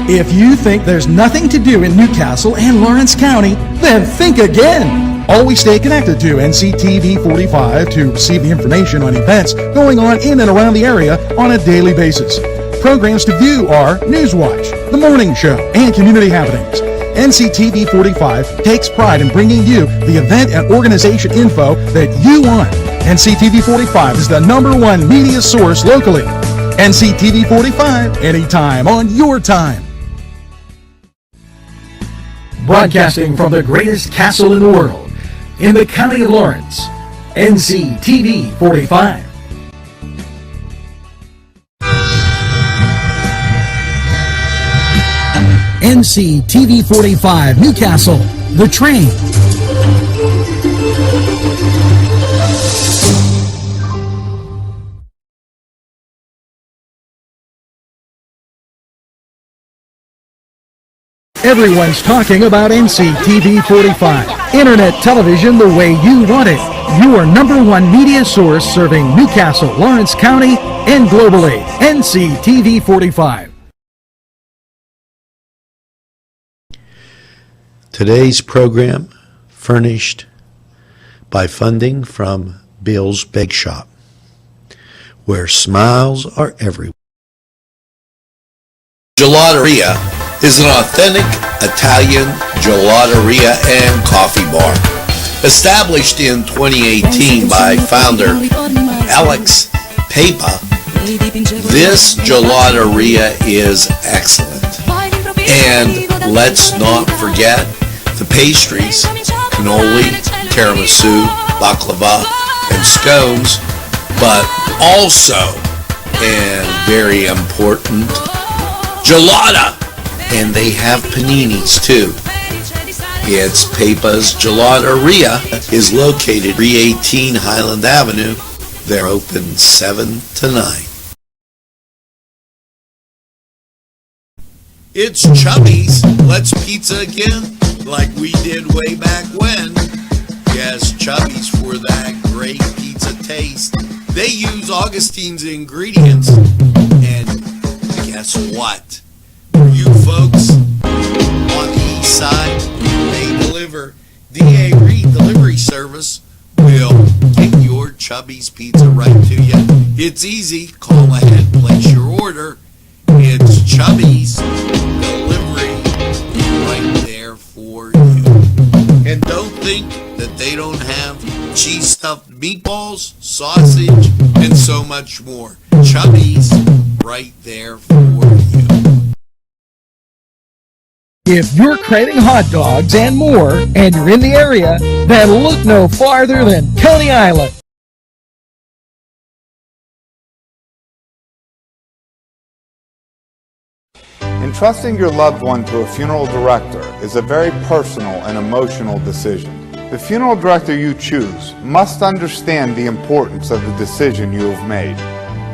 If you think there's nothing to do in Newcastle and Lawrence County, then think again. Always stay connected to NCTV45 to receive the information on events going on in and around the area on a daily basis. Programs to view are Newswatch, The Morning Show, and Community Happenings. NCTV45 takes pride in bringing you the event and organization info that you want. NCTV45 is the #1 media source locally. NCTV45, anytime on your time. Broadcasting from the greatest castle in the world, in the county of Lawrence, NCTV45. NCTV45 Newcastle, The Train. Everyone's talking about NCTV45. Internet television the way you want it. Your #1 media source serving Newcastle, Lawrence County, and globally. NCTV45. Today's program furnished by funding from Bill's Bake Shop, where smiles are everywhere. Gelateria is an authentic Italian gelateria and coffee bar. Established in 2018 by founder Alex Papa, this gelateria is excellent. And let's not forget the pastries, cannoli, tiramisu, baklava, and scones, but also, and very important, gelata. And they have paninis too. It's Papa's Gelateria is located 318 Highland Avenue. They're open 7 to 9. It's Chubby's Let's Pizza again, like we did way back when. Yes, Chubby's for that great pizza taste. They use Augustine's ingredients, and guess what? You folks on the east side, they deliver. D.A. Reed Delivery Service will get your Chubby's Pizza right to you. It's easy. Call ahead, place your order. It's Chubby's Delivery right there for you. And don't think that they don't have cheese stuffed meatballs, sausage, and so much more. Chubby's right there for you. If you're craving hot dogs and more, and you're in the area, then look no farther than Coney Island. Entrusting your loved one to a funeral director is a very personal and emotional decision. The funeral director you choose must understand the importance of the decision you have made.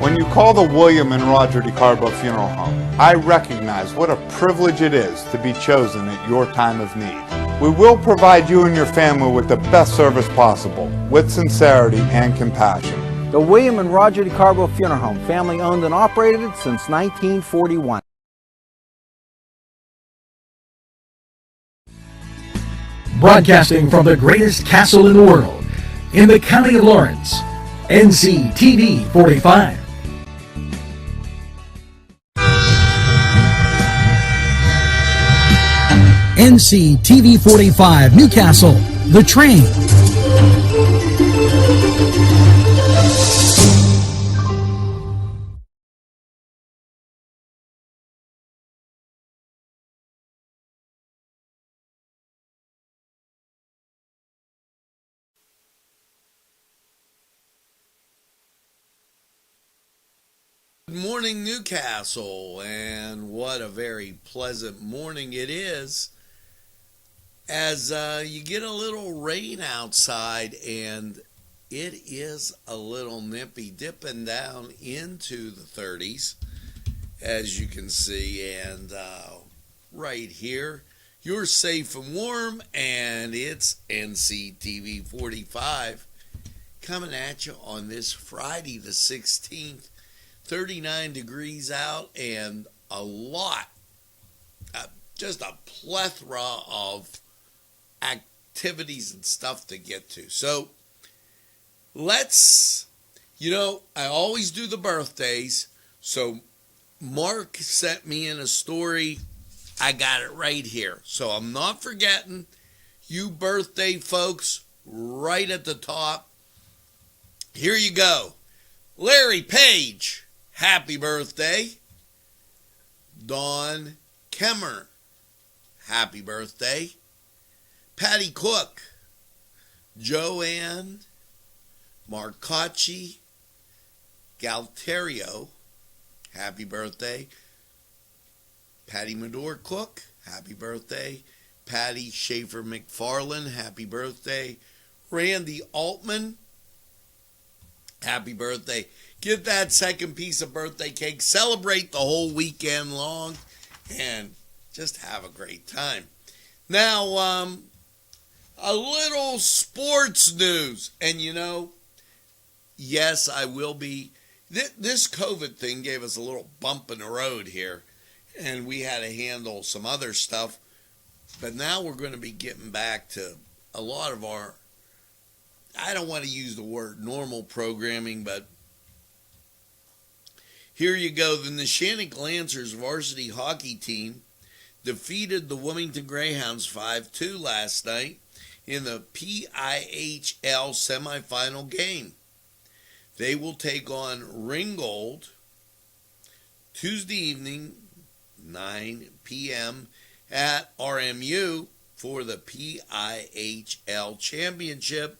When you call the William and Roger DeCarbo Funeral Home, I recognize what a privilege it is to be chosen at your time of need. We will provide you and your family with the best service possible, with sincerity and compassion. The William and Roger DeCarbo Funeral Home, family owned and operated since 1941. Broadcasting from the greatest castle in the world, in the county of Lawrence, NCTV45. NCTV45 Newcastle, The Train. Good morning, Newcastle, and what a very pleasant morning it is as you get a little rain outside, and it is a little nippy, dipping down into the 30s, as you can see, and right here, you're safe and warm, and it's NCTV 45 coming at you on this Friday the 16th. 39 degrees out and a lot just a plethora of activities and stuff to get to. So let's, I always do the birthdays. So Mark sent me in a story. I got it right here. So I'm not forgetting you birthday folks right at the top. Here you go. Larry Page, happy birthday. Dawn Kemmer, happy birthday. Patty Cook, Joanne Marcacci Galterio, happy birthday. Patty Medore Cook, happy birthday. Patty Schaefer McFarland, happy birthday. Randy Altman, happy birthday. Get that second piece of birthday cake. Celebrate the whole weekend long and just have a great time. Now, a little sports news. And yes, I will be. This COVID thing gave us a little bump in the road here. And we had to handle some other stuff. But now we're going to be getting back to a lot of our, I don't want to use the word normal programming, but here you go. The Neshannock Lancers varsity hockey team defeated the Wilmington Greyhounds 5-2 last night in the PIHL semifinal game. They will take on Ringgold Tuesday evening, 9 p.m. at RMU for the PIHL Championship.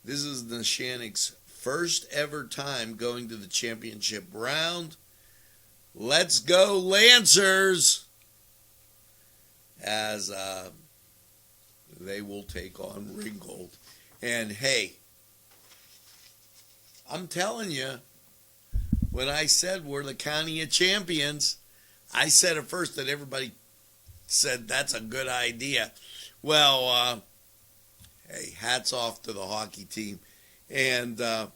This is Neshannock's first ever time going to the championship round. Let's go Lancers! As they will take on Ringgold. And hey, I'm telling you, when I said we're the county of champions, I said at first that everybody said that's a good idea. Well, hey, hats off to the hockey team. And it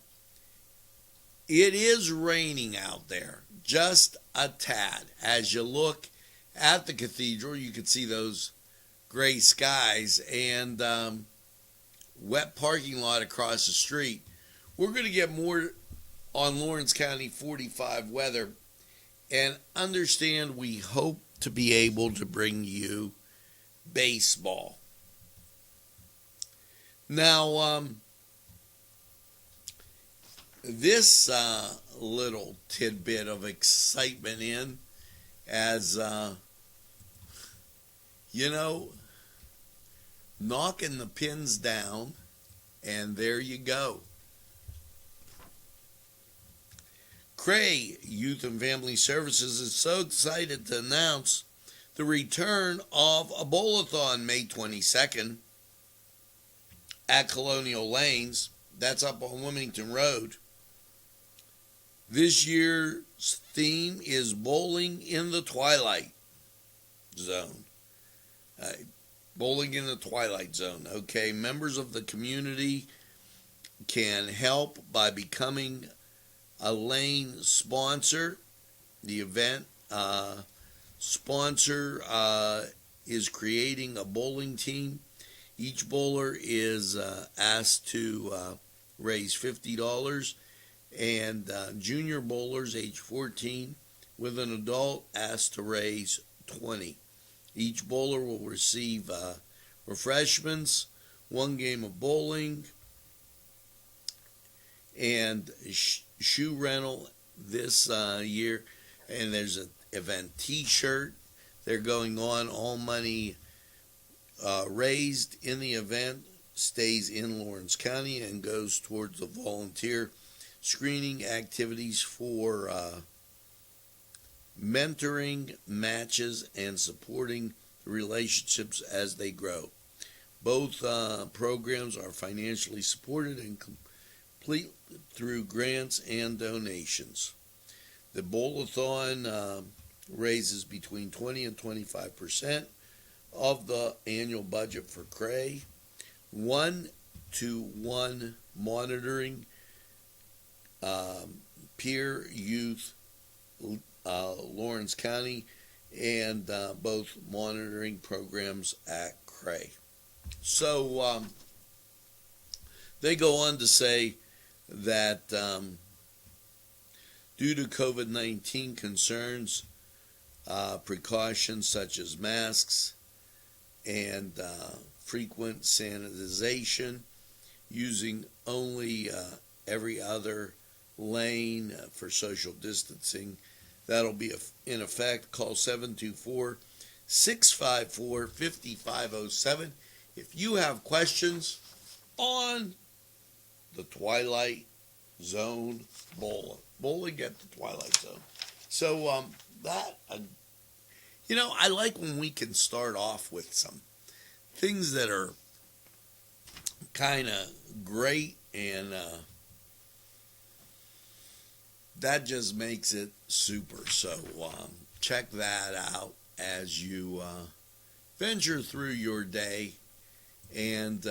is raining out there, just a tad. As you look at the cathedral, you can see those gray skies and wet parking lot across the street. We're going to get more on Lawrence County 45 weather, and understand we hope to be able to bring you baseball. Now, this little tidbit of excitement in as, knocking the pins down, and there you go. Cray Youth and Family Services is so excited to announce the return of a bowl-a-thon May 22nd at Colonial Lanes. That's up on Wilmington Road. This year's theme is Bowling in the Twilight Zone. Bowling in the Twilight Zone. Okay, members of the community can help by becoming a lane sponsor. The event sponsor is creating a bowling team. Each bowler is asked to raise $50, and junior bowlers age 14 with an adult asked to raise $20. Each bowler will receive refreshments, one game of bowling, and shoe rental this year. And there's an event t-shirt. They're going on. All money raised in the event stays in Lawrence County and goes towards the volunteer screening activities for mentoring matches and supporting the relationships as they grow. Both programs are financially supported and complete through grants and donations. The bowl-a-thon raises between 20 and 25% of the annual budget for Cray. 1-to-1 monitoring, peer youth, Lawrence County, and both monitoring programs at Cray. So they go on to say that due to COVID-19 concerns, precautions such as masks and frequent sanitization, using only every other lane for social distancing, that'll be in effect. Call 724-654-5507 if you have questions on the Twilight Zone bowling at the Twilight Zone. So I like when we can start off with some things that are kind of great, and that just makes it super. So check that out as you venture through your day. And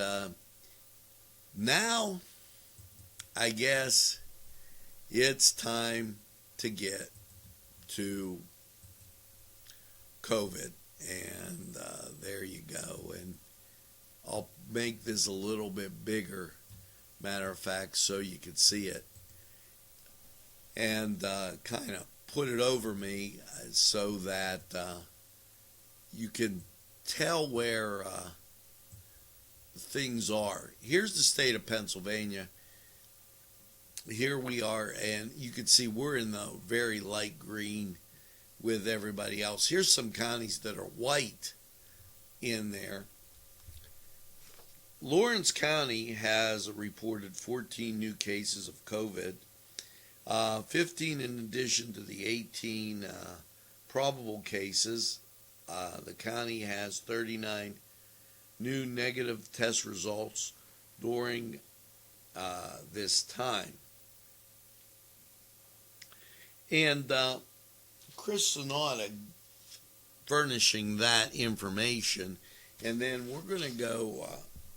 now I guess it's time to get to COVID, and there you go. And I'll make this a little bit bigger, matter of fact, so you can see it, and kind of put it over me so that you can tell where things are. Here's the state of Pennsylvania. Here we are, and you can see we're in the very light green with everybody else. Here's some counties that are white in there. Lawrence County has reported 14 new cases of COVID, 15 in addition to the 18 probable cases. The county has 39 new negative test results during this time. And Chris Sonata furnishing that information, and then we're going to go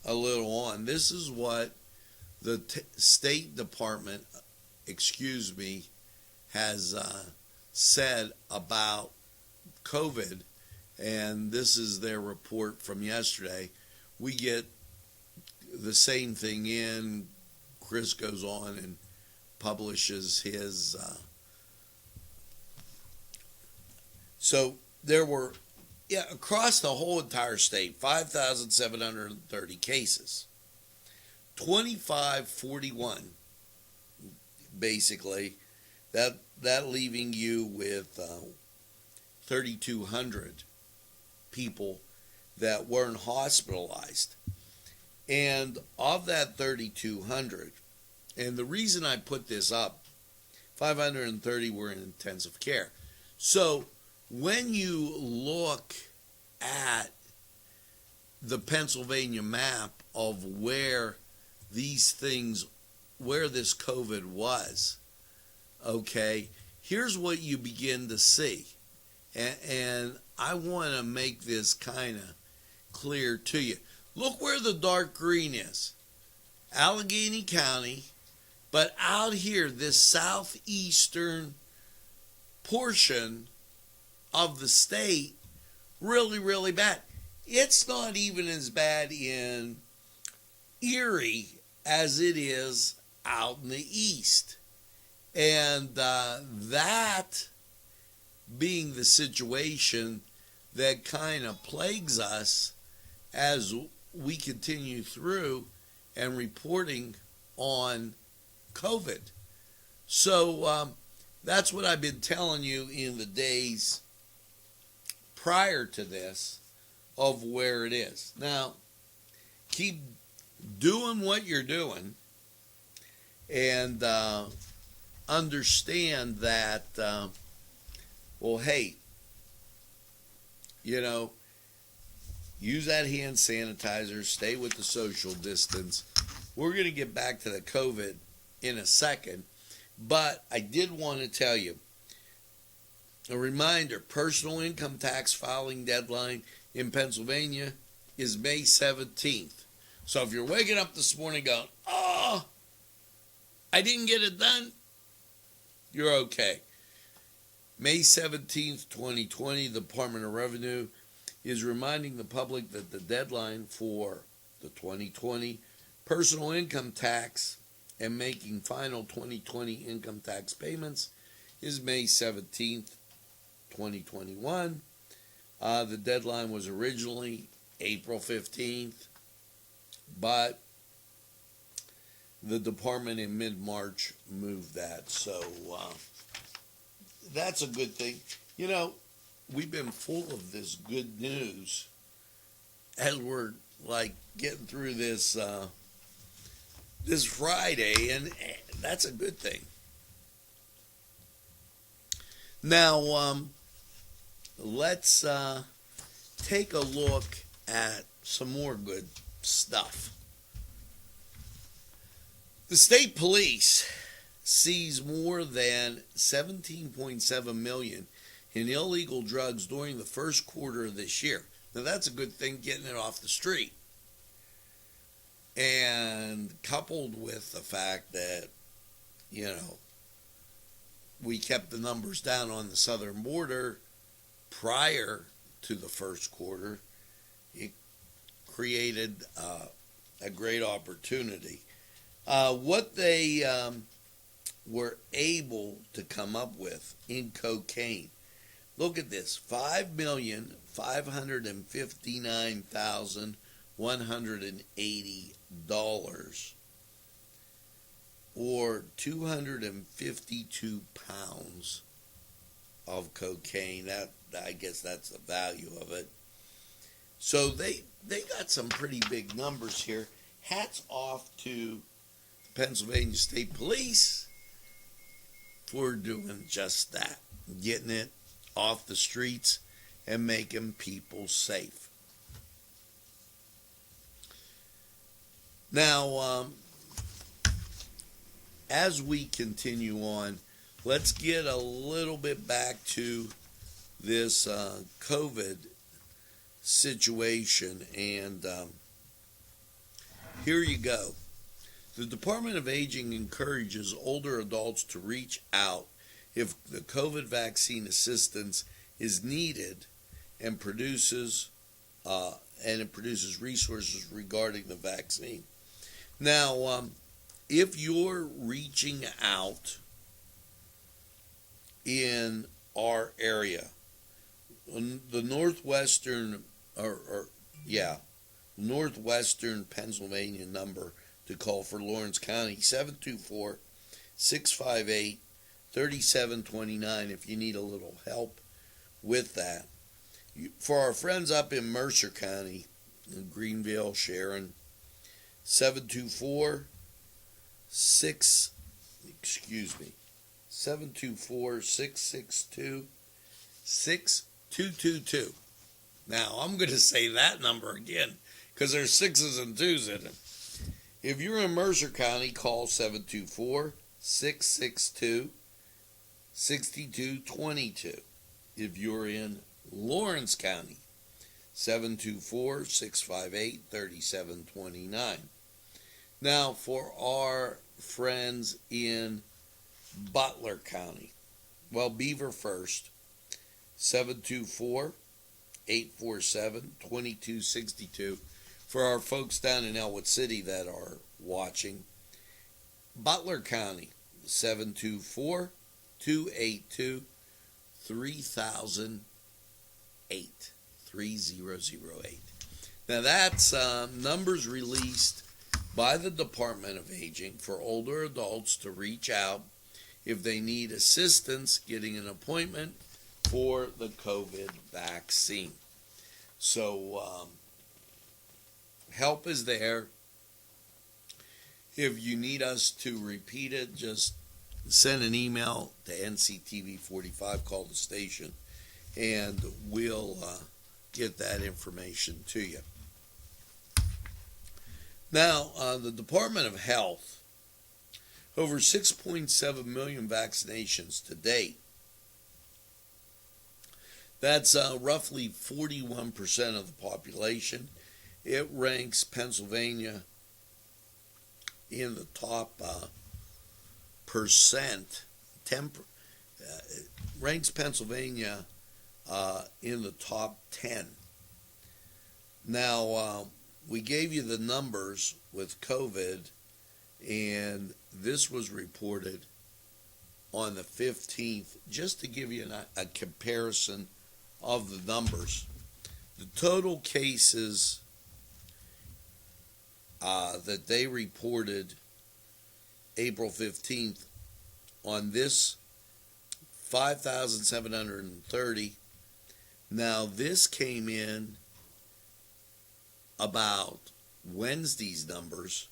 a little on. This is what the State Department, has said about COVID, and this is their report from yesterday. We get the same thing in. Chris goes on and publishes his. So there were, across the whole entire state, 5,730 cases. 2541, basically, that leaving you with 3,200 people that weren't hospitalized. And of that 3,200, and the reason I put this up, 530 were in intensive care. So when you look at the Pennsylvania map of where this COVID was, okay, here's what you begin to see. And I want to make this kind of clear to you. Look where the dark green is. Allegheny County, but out here, this southeastern portion of the state, really, really bad. It's not even as bad in Erie as it is out in the east. And that being the situation that kind of plagues us as we continue through and reporting on COVID. So that's what I've been telling you in the days prior to this of where it is. Now, keep doing what you're doing, and understand that, well, hey, use that hand sanitizer, stay with the social distance. We're going to get back to the COVID in a second, but I did want to tell you, a reminder, personal income tax filing deadline in Pennsylvania is May 17th. So if you're waking up this morning going, oh, I didn't get it done, you're okay. May 17th, 2020, the Department of Revenue is reminding the public that the deadline for the 2020 personal income tax and making final 2020 income tax payments is May 17th, 2021. The deadline was originally April 15th, but the department in mid-March moved that. So that's a good thing. You know, we've been full of this good news as we're like getting through this this Friday, and that's a good thing. Now, let's take a look at some more good stuff. The state police seized more than 17.7 million in illegal drugs during the first quarter of this year. Now that's a good thing, getting it off the street. And coupled with the fact that, you know, we kept the numbers down on the southern border prior to the first quarter, it created a great opportunity. What they were able to come up with in cocaine, look at this, $5,559,180, or 252 pounds of cocaine. That, I guess that's the value of it. So they got some pretty big numbers here. Hats off to the Pennsylvania State Police for doing just that, getting it off the streets and making people safe. Now, as we continue on, let's get a little bit back to this COVID situation, and here you go. The Department of Aging encourages older adults to reach out if the COVID vaccine assistance is needed, and produces resources regarding the vaccine. Now, if you're reaching out in our area, the northwestern Pennsylvania number to call for Lawrence County, 724-658-3729, if you need a little help with that. For our friends up in Mercer County, in Greenville, Sharon, 724-662-6222. Now, I'm going to say that number again because there's sixes and twos in it. If you're in Mercer County, call 724-662-6222. If you're in Lawrence County, 724-658-3729. Now, for our friends in Butler County, well, Beaver first, 724-847-2262. For our folks down in Elwood City that are watching, Butler County, 724-282-3008. 3008. Now that's numbers released by the Department of Aging for older adults to reach out if they need assistance getting an appointment for the COVID vaccine. So help is there. If you need us to repeat it, just send an email to Nctv45, call the station, and we'll get that information to you. Now, the Department of Health, over 6.7 million vaccinations to date. That's roughly 41% of the population. It ranks Pennsylvania in the top percent, ranks Pennsylvania in the top 10. Now, we gave you the numbers with COVID, and this was reported on the 15th, just to give you a comparison of the numbers. The total cases that they reported April 15th on this 5,730. Now, this came in about Wednesday's numbers,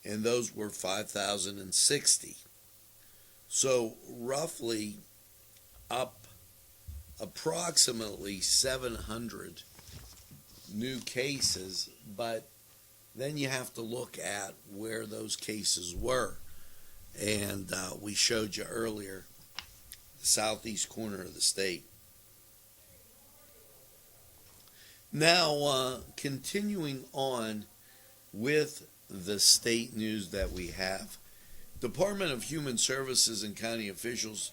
and those were 5,060. So roughly up approximately 700 new cases, but then you have to look at where those cases were. And we showed you earlier the southeast corner of the state. Now, continuing on with the state news that we have, Department of Human Services and county officials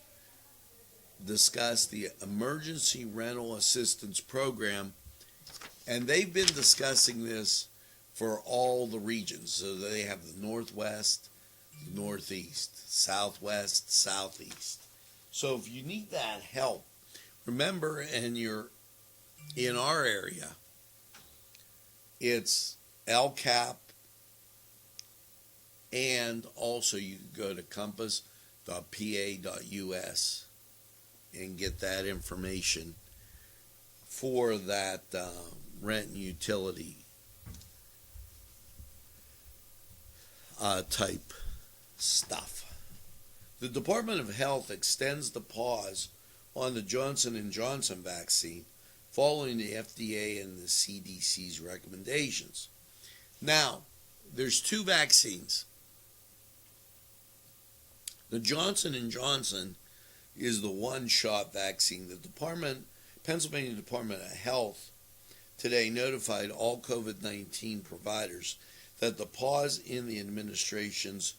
discussed the Emergency Rental Assistance Program, and they've been discussing this for all the regions. So they have the Northwest, Northeast, Southwest, Southeast. So if you need that help, remember, and you're in our area, it's LCAP, and also you can go to compass.pa.us and get that information for that rent and utility type stuff. The Department of Health extends the pause on the Johnson & Johnson vaccine following the FDA and the CDC's recommendations. Now, there's two vaccines. The Johnson & Johnson is the one-shot vaccine. The Pennsylvania Department of Health today notified all COVID-19 providers that the pause in the administration's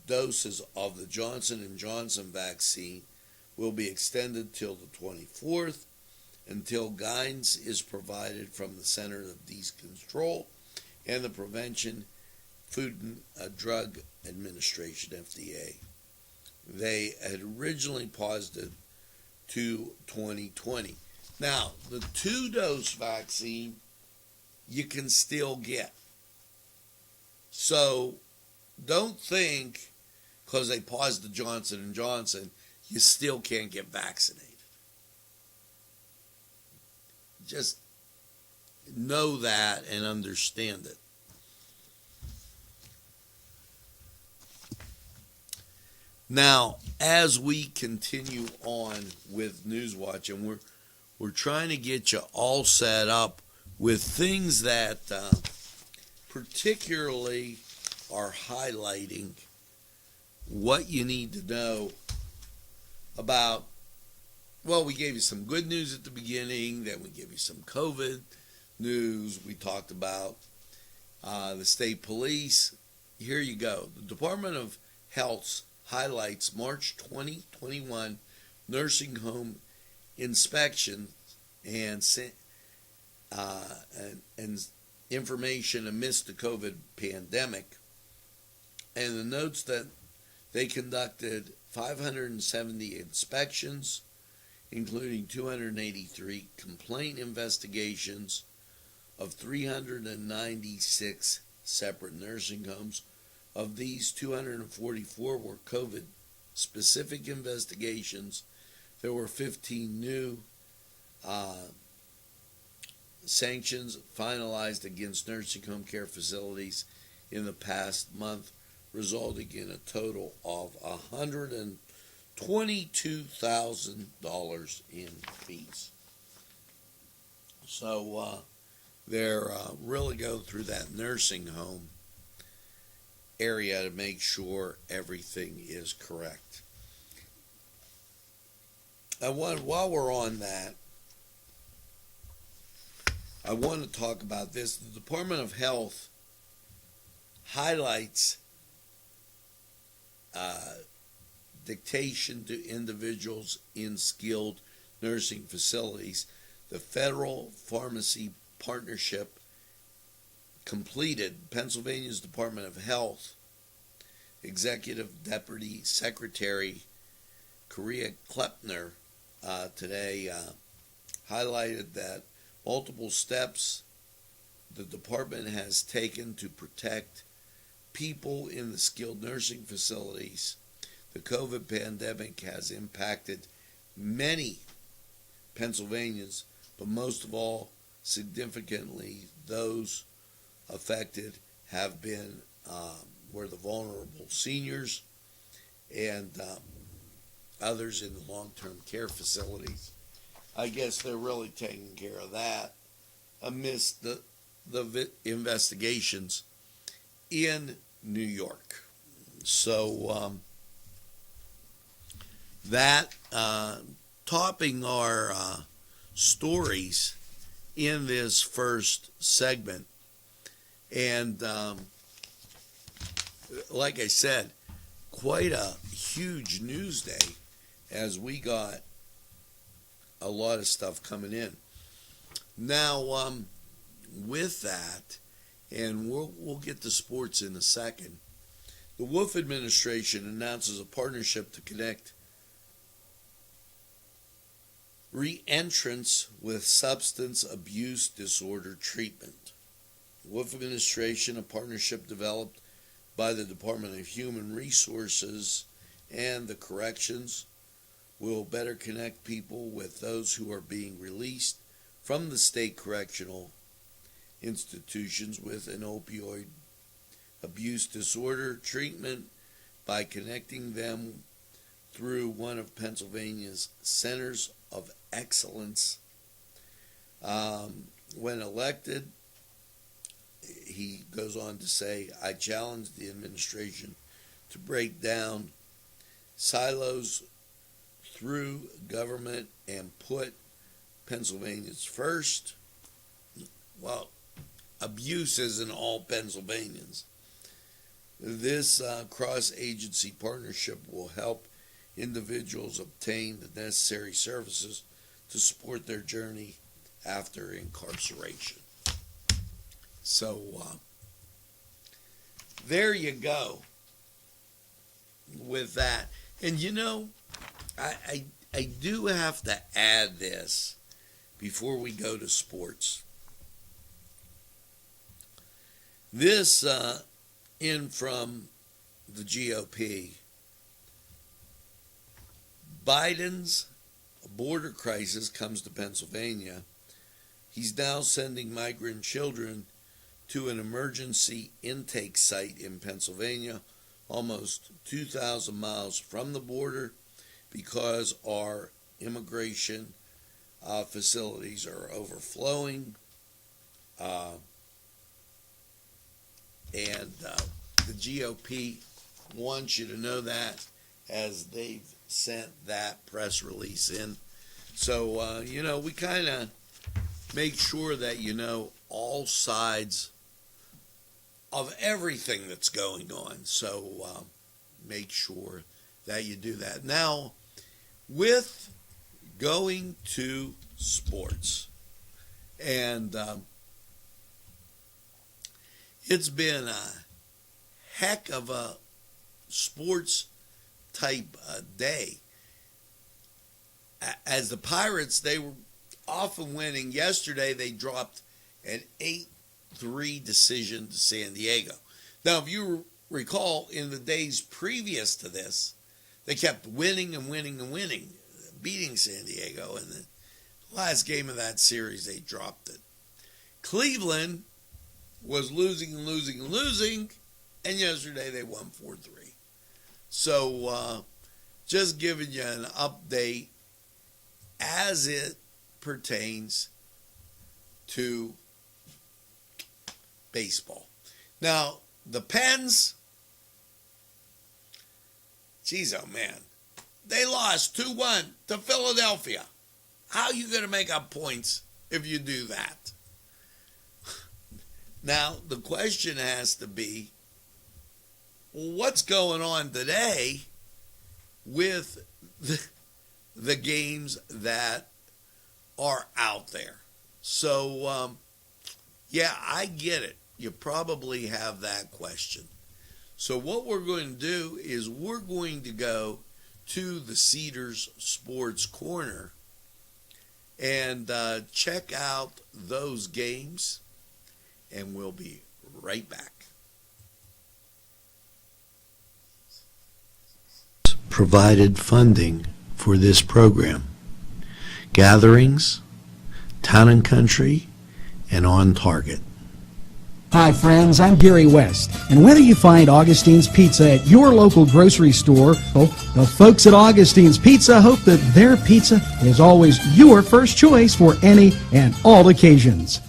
doses of the Johnson & Johnson vaccine will be extended till the 24th until guidance is provided from the Centers of Disease Control and the Prevention Food and Drug Administration, FDA. They had originally paused it to 2020. Now, the 2-dose vaccine you can still get. So don't think because they paused the Johnson & Johnson, you still can't get vaccinated. Just know that and understand it. Now, as we continue on with Newswatch, and we're trying to get you all set up with things that particularly are highlighting what you need to know about, well, we gave you some good news at the beginning, then we gave you some COVID news, we talked about the state police. Here you go. The Department of Health's highlights March 2021 nursing home inspection and information amidst the COVID pandemic, and the notes that they conducted 570 inspections, including 283 complaint investigations of 396 separate nursing homes. Of these, 244 were COVID-specific investigations. There were 15 new sanctions finalized against nursing home care facilities in the past month, resulting in a total of $122,000 in fees. So they're really go through that nursing home area to make sure everything is correct. While we're on that, I want to talk about this. The Department of Health dictation to individuals in skilled nursing facilities. The Federal Pharmacy Partnership completed. Pennsylvania's Department of Health Executive Deputy Secretary Korea Klepner today highlighted that multiple steps the department has taken to protect people in the skilled nursing facilities. The COVID pandemic has impacted many Pennsylvanians, but most of all, significantly, those affected have been were the vulnerable seniors and others in the long-term care facilities. I guess they're really taking care of that amidst the investigations in New York. So that topping our stories in this first segment. And like I said, quite a huge news day as we got a lot of stuff coming in. Now, with that, and we'll get to sports in a second, the Wolf administration announces a partnership to connect re-entrants with substance abuse disorder treatment. The Wolf administration, a partnership developed by the Department of Human Resources and the Corrections, will better connect people with those who are being released from the state correctional institutions with an opioid abuse disorder treatment by connecting them through one of Pennsylvania's centers of excellence. When elected, he goes on to say, I challenge the administration to break down silos through government and put Pennsylvanians first. Well, abuse isn't all Pennsylvanians. This cross-agency partnership will help individuals obtain the necessary services to support their journey after incarceration. So there you go with that. And you know, I do have to add this before we go to sports. This in from the GOP. Biden's border crisis comes to Pennsylvania. He's now sending migrant children to an emergency intake site in Pennsylvania, almost 2,000 miles from the border, because our immigration facilities are overflowing. And the GOP wants you to know that, as they've sent that press release in. So, we kind of make sure that you know all sides of everything that's going on. So make sure that you do that. Now, with going to sports, and it's been a heck of a sports type day. As the Pirates, they were often winning. Yesterday, they dropped an 8-3 decision to San Diego. Now, if you recall, in the days previous to this, they kept winning and winning and winning, beating San Diego. And the last game of that series, they dropped it. Cleveland was losing and losing and losing, and yesterday they won 4-3. So just giving you an update as it pertains to baseball. Now, the Pens, geez, oh man, they lost 2-1 to Philadelphia. How are you going to make up points if you do that? Now, the question has to be, well, what's going on today with the games that are out there. So, yeah, I get it. You probably have that question. So what we're going to do is we're going to go to the Cedars Sports Corner and check out those games, and we'll be right back. Provided funding for this program. Gatherings, Town and Country, and On Target. Hi friends, I'm Gary West, and whether you find Augustine's Pizza at your local grocery store, well, the folks at Augustine's Pizza hope that their pizza is always your first choice for any and all occasions.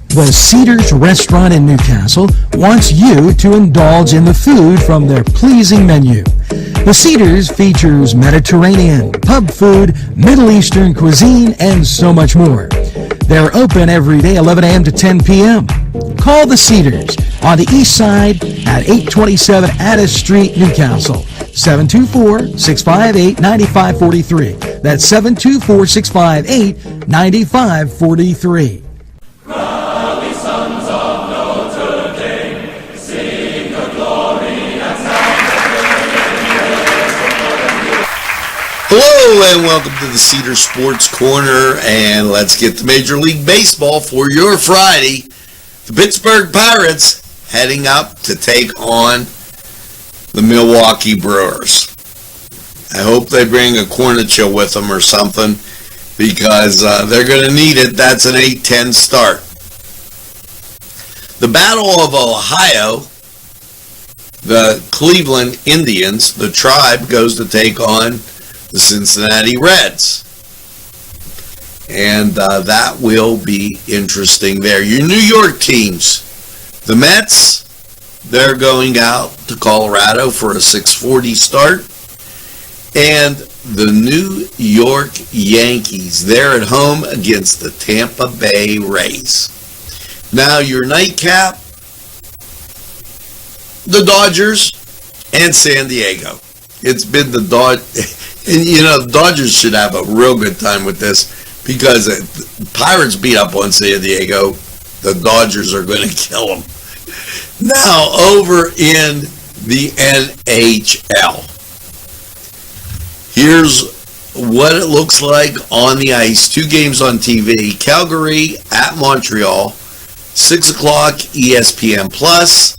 The Cedars Restaurant in Newcastle wants you to indulge in the food from their pleasing menu. The Cedars features Mediterranean, pub food, Middle Eastern cuisine, and so much more. They're open every day, 11 a.m. to 10 p.m. Call the Cedars on the east side at 827 Addis Street, Newcastle. 724-658-9543. That's 724-658-9543. Hello and welcome to the Cedar Sports Corner, and let's get to Major League Baseball for your Friday. The Pittsburgh Pirates heading up to take on the Milwaukee Brewers. I hope they bring a Cornichel with them or something, because they're going to need it. That's an 8-10 start. The Battle of Ohio, the Cleveland Indians, the Tribe, goes to take on the Cincinnati Reds. And that will be interesting there. Your New York teams, the Mets, they're going out to Colorado for a 6:40 start. And the New York Yankees, they're at home against the Tampa Bay Rays. Now your nightcap, the Dodgers and San Diego. It's been the Dodgers. And, you know, the Dodgers should have a real good time with this, because the Pirates beat up on San Diego. The Dodgers are going to kill them. Now, over in the NHL. Here's what it looks like on the ice. 2 games on TV. Calgary at Montreal, 6 o'clock ESPN Plus.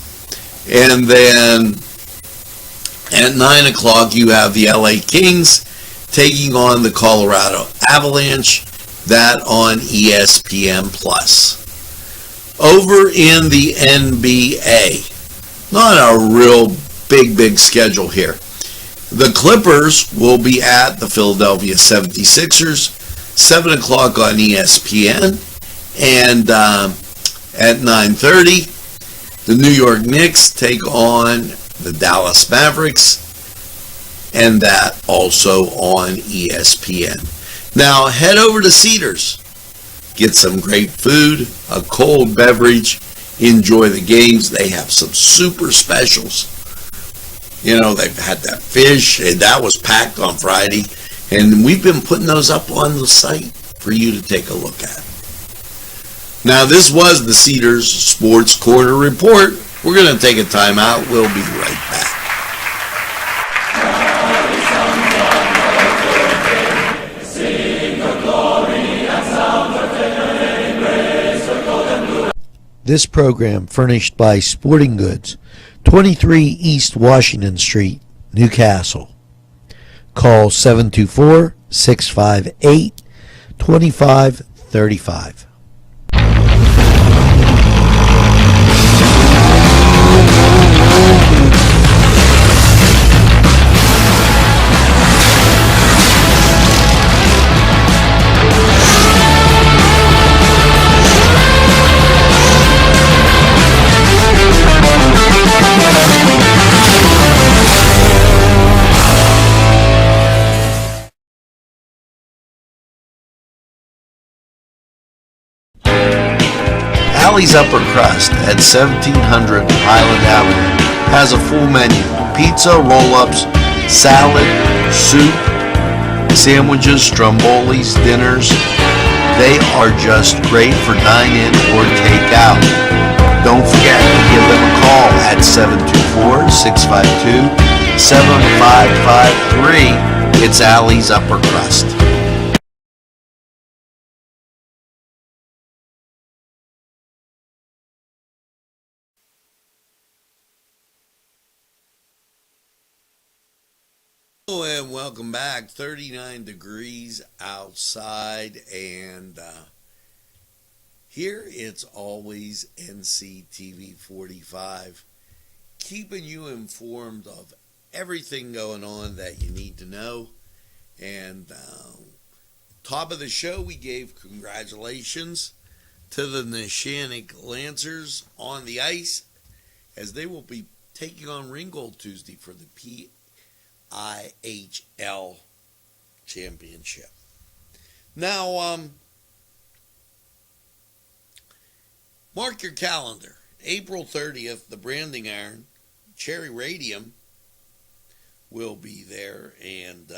And then at 9 o'clock, you have the LA Kings taking on the Colorado Avalanche, that on ESPN+. Over in the NBA, not a real big schedule here. The Clippers will be at the Philadelphia 76ers, 7 o'clock on ESPN, and at 9:30, the New York Knicks take on the Dallas Mavericks, and that also on ESPN. Now head over to Cedars, get some great food, a cold beverage, enjoy the games. They have some super specials. You know, they've had that fish, and that was packed on Friday, and we've been putting those up on the site for you to take a look at. Now, this was the Cedars Sports Corner Report. We're going to take a time out. We'll be right back. This program furnished by Sporting Goods, 23 East Washington Street, Newcastle. Call 724-658-2535. Alley's Upper Crust at 1700 Highland Avenue has a full menu: pizza, roll-ups, salad, soup, sandwiches, strombolis, dinners. They are just great for dine-in or take-out. Don't forget to give them a call at 724-652-7553. It's Allie's Upper Crust. Hello and welcome back. 39 degrees outside, and here it's always Nctv45, keeping you informed of everything going on that you need to know. And top of the show, we gave congratulations to the Neshannock Lancers on the ice, as they will be taking on Ringgold Tuesday for the IHL Championship. Now, mark your calendar. April 30th, the Branding Iron, Cherry Radium will be there, and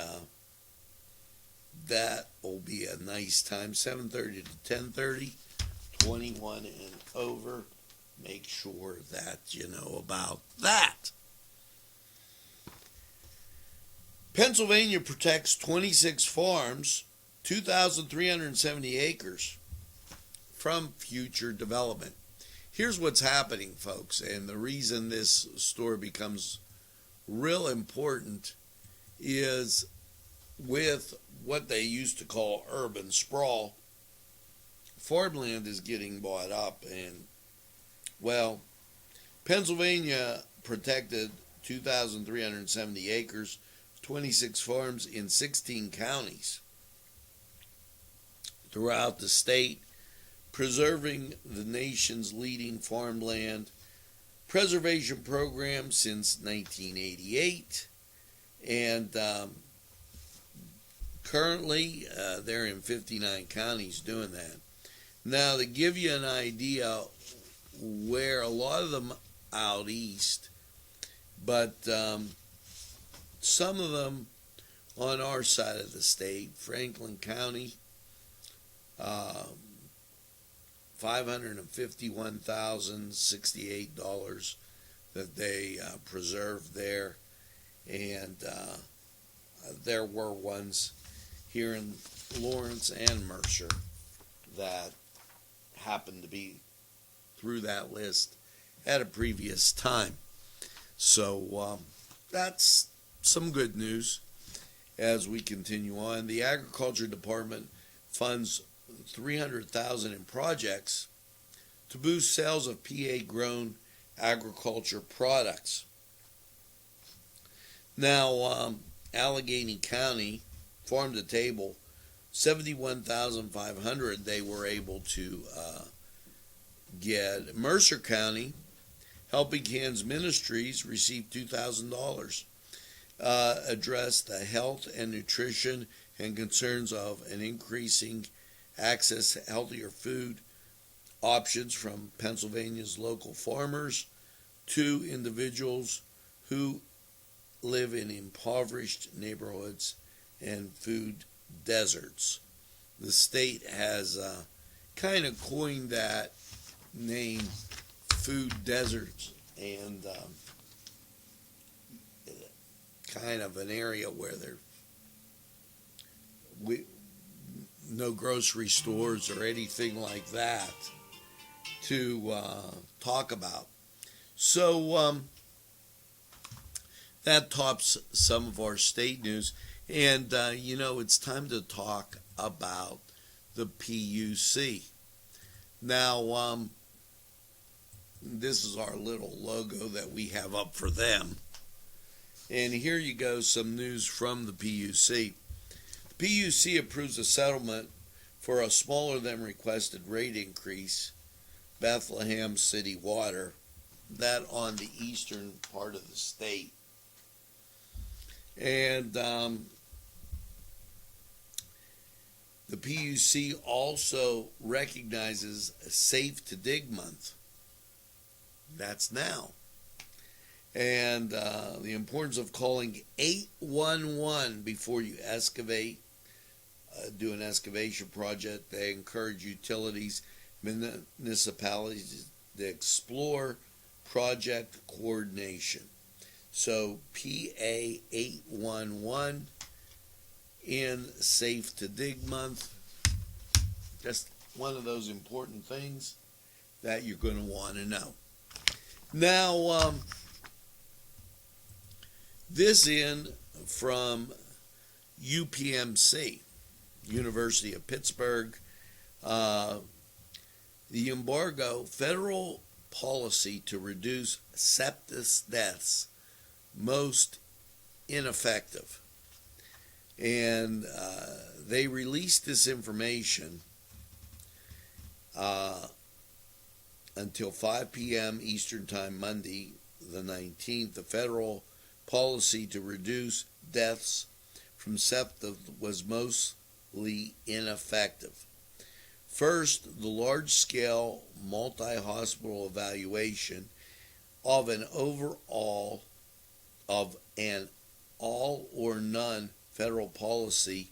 that will be a nice time. 7:30 to 10:30, 21 and over. Make sure that you know about that. Pennsylvania protects 26 farms, 2,370 acres from future development. Here's what's happening, folks, and the reason this story becomes real important is with what they used to call urban sprawl. Farmland is getting bought up, and, well, Pennsylvania protected 2,370 acres, 26 farms in 16 counties throughout the state, preserving the nation's leading farmland preservation program since 1988. And currently, they're in 59 counties doing that. Now, to give you an idea where a lot of them out east, but some of them on our side of the state, Franklin County, $551,068 that they preserved there, and there were ones here in Lawrence and Mercer that happened to be through that list at a previous time. So that's some good news as we continue on. The Agriculture Department funds $300,000 in projects to boost sales of PA-grown agriculture products. Now, Allegheny County, farm to table, $71,500 they were able to get. Mercer County, Helping Hands Ministries received $2,000. Address the health and nutrition and concerns of an increasing access to healthier food options from Pennsylvania's local farmers to individuals who live in impoverished neighborhoods and food deserts. The state has kind of coined that name, food deserts, and kind of an area where there no grocery stores or anything like that to talk about. So that tops some of our state news, and it's time to talk about the PUC. Now, this is our little logo that we have up for them. And here you go, some news from the PUC. The PUC approves a settlement for a smaller than requested rate increase, Bethlehem City Water, that on the eastern part of the state. And the PUC also recognizes a Safe to Dig Month. That's now. and the importance of calling 811 before you excavate, do an excavation project. They encourage utilities, municipalities to explore project coordination. So PA 811 in Safe to Dig Month. Just one of those important things that you're going to want to know. Now, this in from UPMC, University of Pittsburgh. The embargo, federal policy to reduce sepsis deaths, most ineffective. And they released this information until 5 p.m. Eastern Time, Monday the 19th. The federal policy to reduce deaths from sepsis was mostly ineffective. First, the large-scale multi-hospital evaluation of an all or none federal policy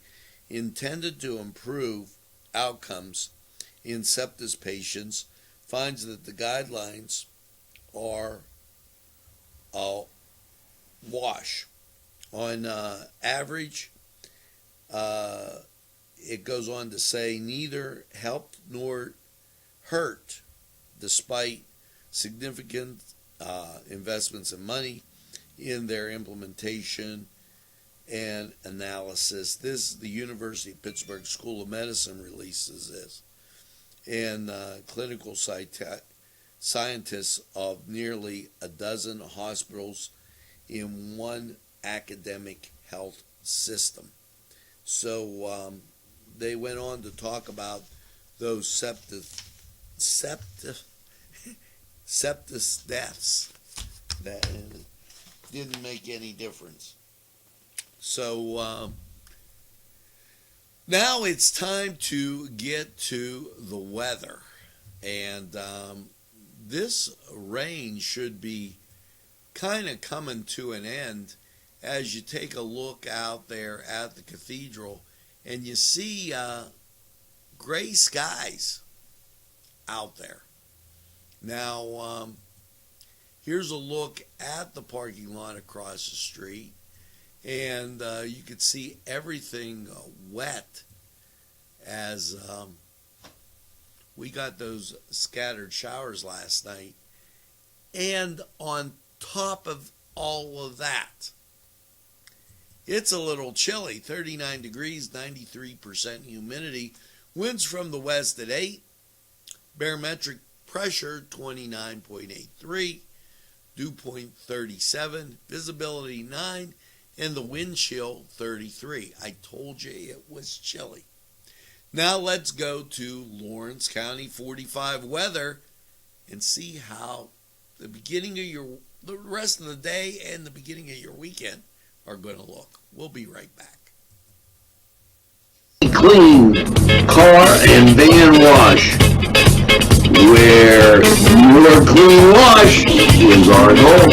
intended to improve outcomes in sepsis patients finds that the guidelines are a wash. On average, it goes on to say neither helped nor hurt, despite significant investments in money in their implementation and analysis. This, the University of Pittsburgh School of Medicine releases this. And clinical scientists of nearly a dozen hospitals in one academic health system. So they went on to talk about those sepsis deaths that didn't make any difference. So now it's time to get to the weather. And this rain should be kind of coming to an end as you take a look out there at the cathedral and you see gray skies out there. Now, here's a look at the parking lot across the street, and you can see everything wet as we got those scattered showers last night. And on top of all of that, it's a little chilly, 39 degrees, 93% humidity, winds from the west at 8, barometric pressure 29.83, dew point 37, visibility 9, and the wind chill 33. I told you it was chilly. Now let's go to Lawrence County 45 weather and see how the beginning of the rest of the day and the beginning of your weekend are going to look. We'll be right back. Clean car and van wash, where your clean wash is our goal.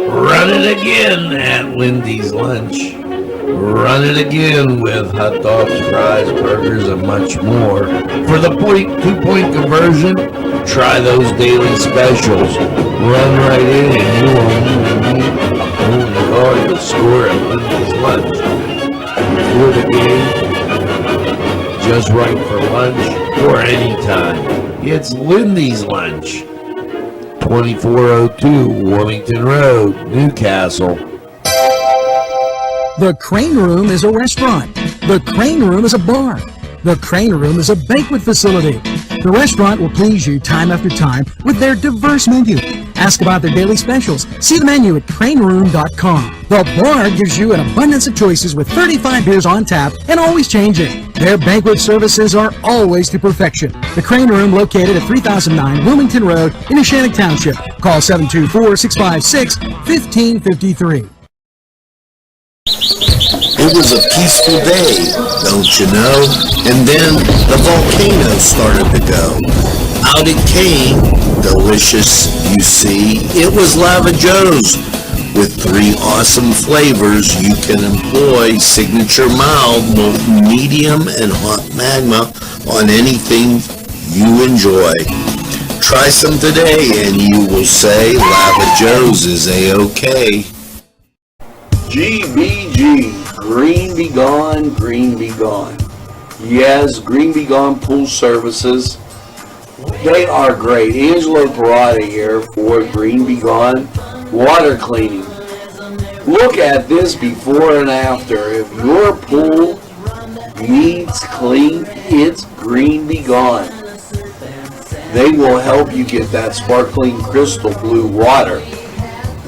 Run it again at Lindy's Lunch. Run it again with hot dogs, fries, burgers, and much more. For the 2-point conversion, try those daily specials. Run right in and you won't need only call you'll score at Lindy's Lunch. For the game, just right for lunch or anytime. It's Lindy's Lunch. 2402 Wilmington Road, Newcastle. The Crane Room is a restaurant. The Crane Room is a bar. The Crane Room is a banquet facility. The restaurant will please you time after time with their diverse menu. Ask about their daily specials. See the menu at craneroom.com. The bar gives you an abundance of choices with 35 beers on tap and always changing. Their banquet services are always to perfection. The Crane Room, located at 3009 Wilmington Road in Neshannock Township. Call 724-656-1553. It was a peaceful day, don't you know? And then the volcano started to go. Out it came, delicious, you see. It was Lava Joe's with 3 awesome flavors you can employ: signature mild, molten medium, and hot magma on anything you enjoy. Try some today and you will say Lava Joe's is A-OK. GBG, Green Be Gone, Green Be Gone. Yes, Green Be Gone Pool Services. They are great. Angelo Perrotta here for Green Be Gone Water Cleaning. Look at this before and after. If your pool needs clean, it's Green Be Gone. They will help you get that sparkling crystal blue water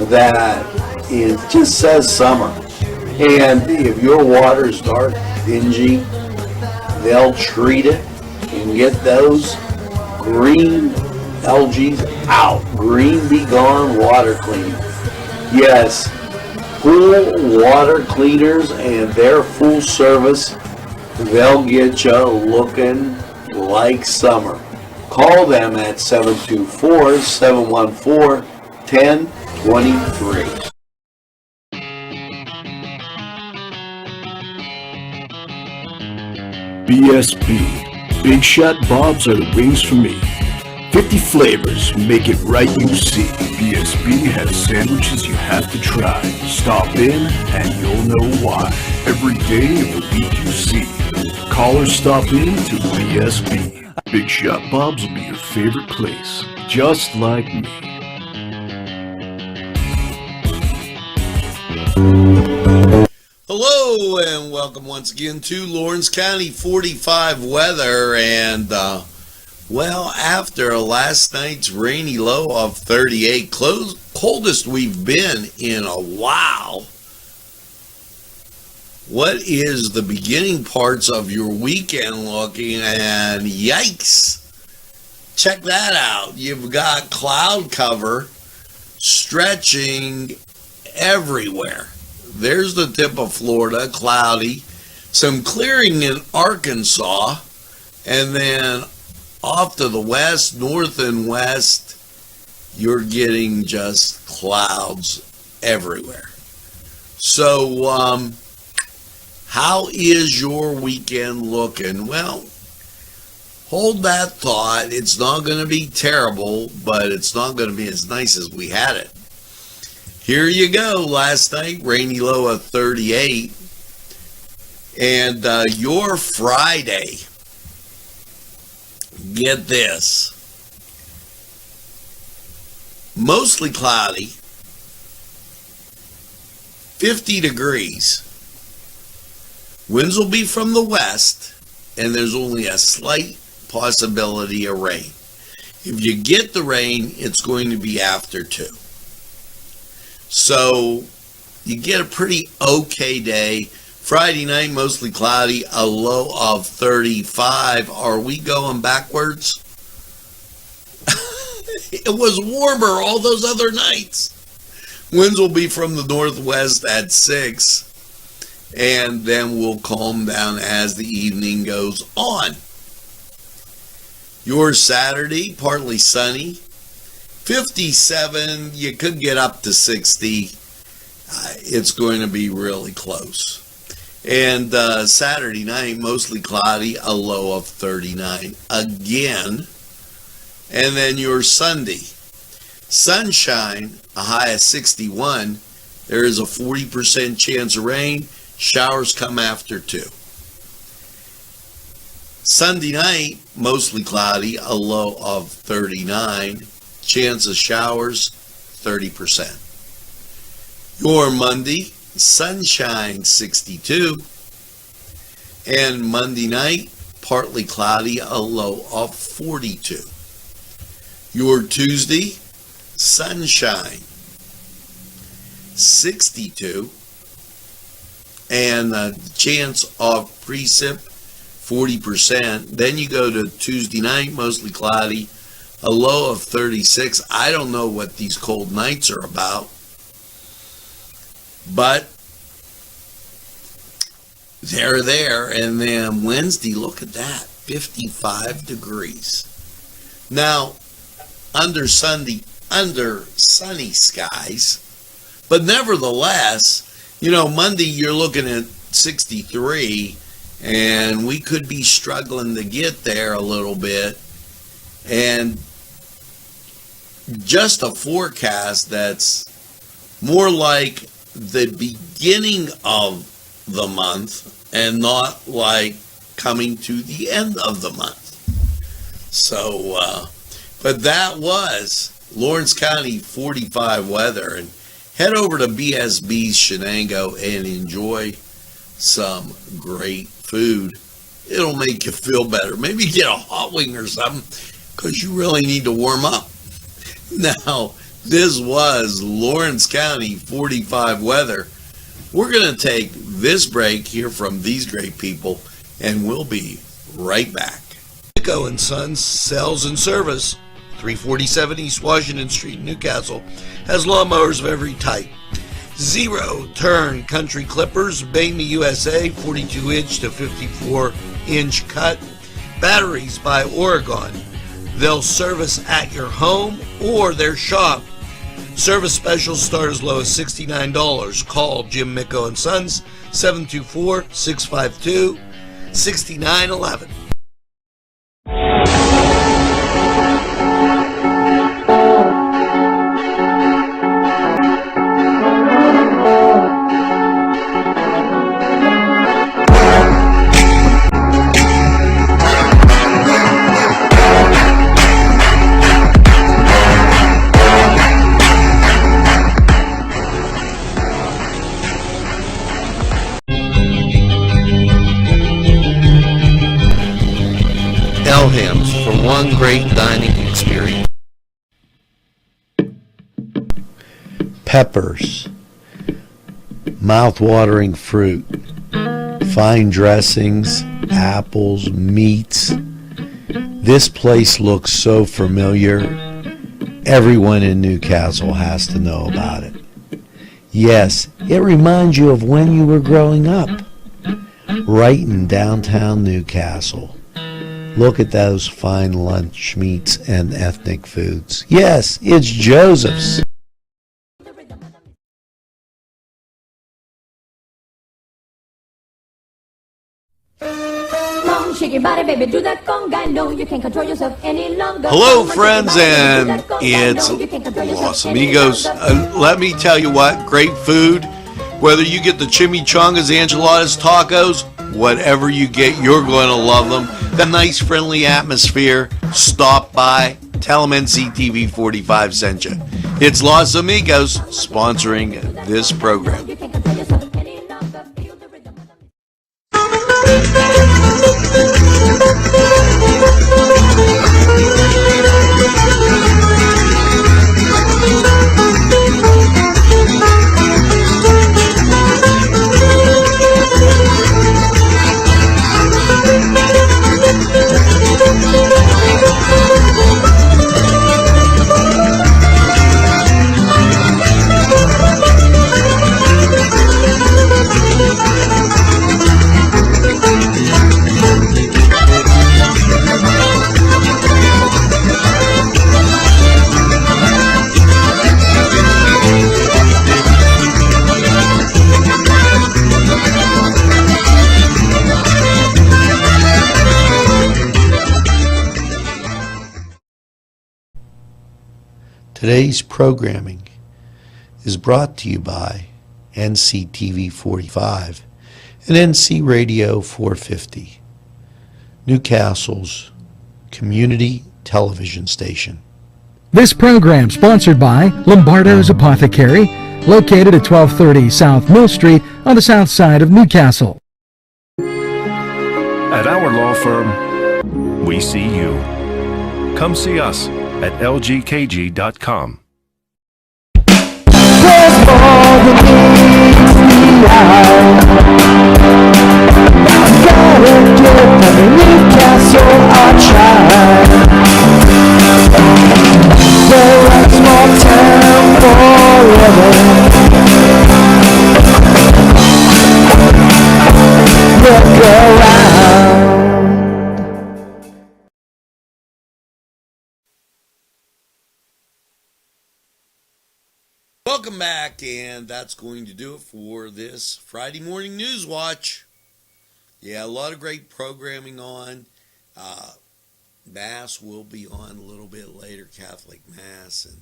that it just says summer. And if your water is dark, dingy, they'll treat it and get those green algae out. Green Be Gone Water Cleaning. Yes, pool water cleaners and their full service, they'll get you looking like summer. Call them at 724-714-1023. BSB. Big Shot Bobs are the wings for me. 50 flavors, make it right, you see. BSB has sandwiches you have to try. Stop in and you'll know why. Every day of the week you see. Call or stop in to BSB. Big Shot Bobs will be your favorite place, just like me. Hello and welcome once again to Lawrence County 45 weather. And well, after last night's rainy low of 38, coldest we've been in a while, what is the beginning parts of your weekend looking? And yikes, check that out. You've got cloud cover stretching everywhere. There's the tip of Florida, cloudy, some clearing in Arkansas, and then off to the west, north and west, you're getting just clouds everywhere. So, how is your weekend looking? Well, hold that thought. It's not going to be terrible, but it's not going to be as nice as we had it. Here you go. Last night, rainy low of 38. And your Friday, get this, mostly cloudy, 50 degrees. Winds will be from the west, and there's only a slight possibility of rain. If you get the rain, it's going to be after 2. So you get a pretty okay day. Friday night, mostly cloudy, a low of 35. Are we going backwards? It was warmer all those other nights. Winds will be from the northwest at 6. And then we'll calm down as the evening goes on. Your Saturday, partly sunny, 57. You could get up to 60. It's going to be really close. And Saturday night, mostly cloudy, a low of 39 again. And then your Sunday, sunshine, a high of 61. There is a 40% chance of rain. Showers come after 2. Sunday night, mostly cloudy, a low of 39. Chance of showers, 30%. Your Monday, sunshine, 62. And Monday night, partly cloudy, a low of 42. Your Tuesday, sunshine, 62. And the chance of precip, 40%. Then you go to Tuesday night, mostly cloudy, a low of 36. I don't know what these cold nights are about, but they're there. And then Wednesday, look at that, 55 degrees. Now, under sunny skies, but nevertheless, Monday you're looking at 63, and we could be struggling to get there a little bit. And just a forecast that's more like the beginning of the month and not like coming to the end of the month. So, but that was Lawrence County 45 weather. And head over to BSB's Shenango and enjoy some great food. It'll make you feel better. Maybe get a hot wing or something, because you really need to warm up. Now, this was Lawrence County 45 weather. We're going to take this break, hear from these great people, and we'll be right back. Nico & Sons Sales and Service, 347 East Washington Street, Newcastle, has lawnmowers of every type. Zero-turn country clippers, Bangme USA, 42-inch to 54-inch cut. Batteries by Oregon. They'll service at your home or their shop. Service specials start as low as $69. Call Jim Micco & Sons, 724-652-6911. Elham's for one great dining experience. Peppers, mouth-watering fruit, fine dressings, apples, meats. This place looks so familiar. Everyone in Newcastle has to know about it. Yes, it reminds you of when you were growing up, right in downtown Newcastle. Look at those fine lunch meats and ethnic foods. Yes, it's Joseph's. Shake your body, baby, do that conga. No, you can't control yourself any longer. Hello, friends, and it's Los Amigos. Let me tell you what, great food. Whether you get the chimichangas, enchiladas, tacos, whatever you get, you're going to love them. The nice, friendly atmosphere. Stop by. Tell them NCTV45 sent you. It's Los Amigos sponsoring this program. Today's programming is brought to you by NCTV45 and NC Radio 450, Newcastle's community television station. This program sponsored by Lombardo's Apothecary, located at 1230 South Mill Street on the south side of Newcastle. At our law firm, we see you. Come see us at lgkg.com. Welcome back, and that's going to do it for this Friday morning news watch. Yeah, a lot of great programming on. Mass will be on a little bit later, Catholic Mass, and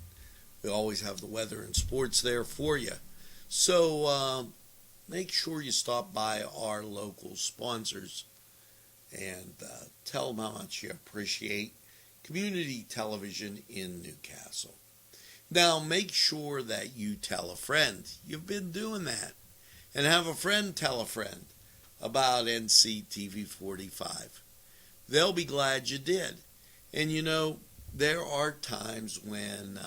we always have the weather and sports there for you. So make sure you stop by our local sponsors and tell them how much you appreciate community television in Newcastle. Now, make sure that you tell a friend. You've been doing that. And have a friend tell a friend about Nctv45. They'll be glad you did. And you know, there are times when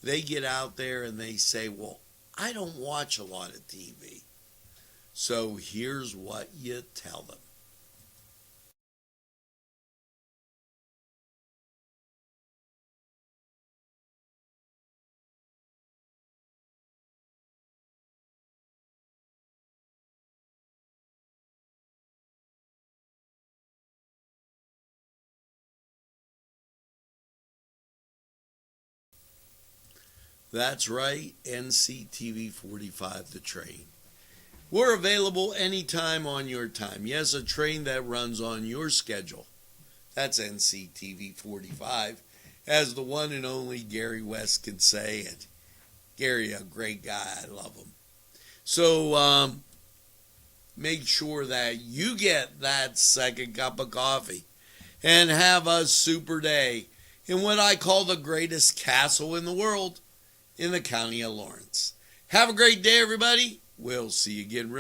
they get out there and they say, well, I don't watch a lot of TV. So here's what you tell them. That's right, Nctv45, the train. We're available anytime on your time. Yes, a train that runs on your schedule. That's Nctv45, as the one and only Gary West can say it. Gary, a great guy. I love him. So make sure that you get that second cup of coffee and have a super day in what I call the greatest castle in the world, in the county of Lawrence. Have a great day, everybody. We'll see you again.